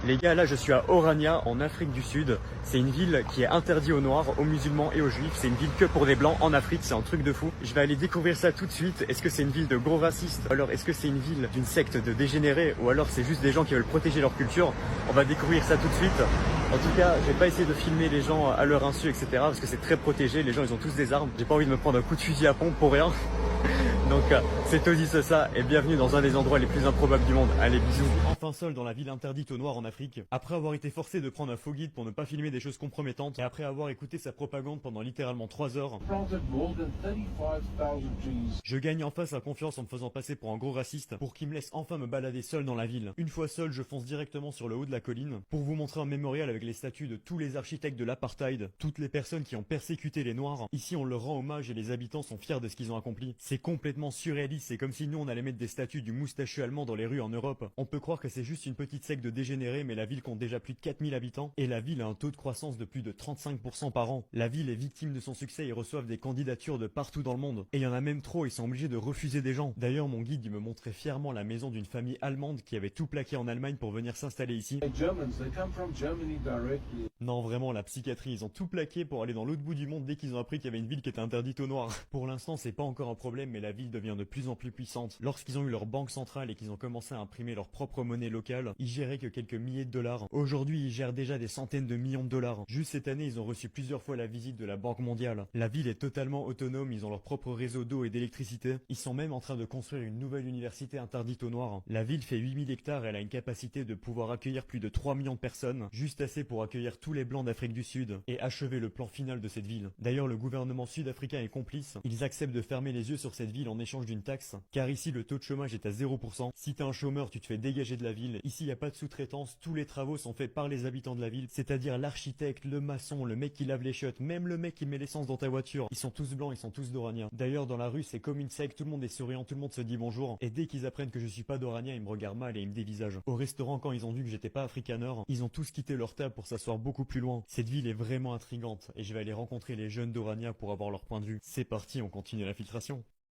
Les gars, là je suis à Orania en Afrique du Sud. C'est une ville qui est interdite aux noirs, aux musulmans et aux juifs. C'est une ville que pour des blancs en Afrique, c'est un truc de fou. Je vais aller découvrir ça tout de suite. Est-ce que c'est une ville de gros racistes? Ou alors est-ce que c'est une ville d'une secte de dégénérés? Ou alors c'est juste des gens qui veulent protéger leur culture? On va découvrir ça tout de suite. En tout cas, je vais pas essayer de filmer les gens à leur insu, etc. Parce que c'est très protégé, les gens ils ont tous des armes. J'ai pas envie de me prendre un coup de fusil à pompe pour rien. Donc c'est Tozzy ça et bienvenue dans un des endroits les plus improbables du monde. Allez, bisous. Enfin seul dans la ville interdite aux noirs en Afrique, après avoir été forcé de prendre un faux guide pour ne pas filmer des choses compromettantes et après avoir écouté sa propagande pendant littéralement 3 heures, je gagne enfin sa confiance en me faisant passer pour un gros raciste pour qu'il me laisse enfin me balader seul dans la ville. Une fois seul, je fonce directement sur le haut de la colline pour vous montrer un mémorial avec les statues de tous les architectes de l'apartheid, toutes les personnes qui ont persécuté les noirs. Ici on leur rend hommage et les habitants sont fiers de ce qu'ils ont accompli. C'est complètement surréaliste, c'est comme si nous on allait mettre des statues du moustachu allemand dans les rues en Europe. On peut croire que c'est juste une petite secte de dégénérés, mais la ville compte déjà plus de 4000 habitants et la ville a un taux de croissance de plus de 35% par an. La ville est victime de son succès et reçoivent des candidatures de partout dans le monde. Et il y en a même trop, ils sont obligés de refuser des gens. D'ailleurs mon guide il me montrait fièrement la maison d'une famille allemande qui avait tout plaqué en Allemagne pour venir s'installer ici. Non vraiment, la psychiatrie, ils ont tout plaqué pour aller dans l'autre bout du monde dès qu'ils ont appris qu'il y avait une ville qui était interdite aux noirs. Pour l'instant c'est pas encore un problème, mais la ville devient de plus en plus puissante. Lorsqu'ils ont eu leur banque centrale et qu'ils ont commencé à imprimer leur propre monnaie locale, ils géraient que quelques milliers de dollars. Aujourd'hui ils gèrent déjà des centaines de millions de dollars. Juste cette année ils ont reçu plusieurs fois la visite de la Banque mondiale. La ville est totalement autonome, ils ont leur propre réseau d'eau et d'électricité. Ils sont même en train de construire une nouvelle université interdite aux noirs. La ville fait 8000 hectares, elle a une capacité de pouvoir accueillir plus de 3 millions de personnes, juste assez pour accueillir tous les blancs d'Afrique du Sud et achever le plan final de cette ville. D'ailleurs le gouvernement sud-africain est complice, ils acceptent de fermer les yeux sur cette ville en échange d'une taxe, car ici le taux de chômage est à 0%. Si t'es un chômeur, tu te fais dégager de la ville. Ici y a pas de sous-traitance, tous les travaux sont faits par les habitants de la ville, c'est-à-dire l'architecte, le maçon, le mec qui lave les chiottes, même le mec qui met l'essence dans ta voiture. Ils sont tous blancs, ils sont tous d'Orania. D'ailleurs dans la rue c'est comme une secte, tout le monde est souriant, tout le monde se dit bonjour, et dès qu'ils apprennent que je suis pas d'Orania, ils me regardent mal et ils me dévisagent. Au restaurant quand ils ont vu que j'étais pas afrikaner, ils ont tous quitté leur table pour s'asseoir beaucoup plus loin. Cette ville est vraiment intrigante et je vais aller rencontrer les jeunes d'Orania pour avoir leur point de vue. C'est parti, on continue l'infiltration.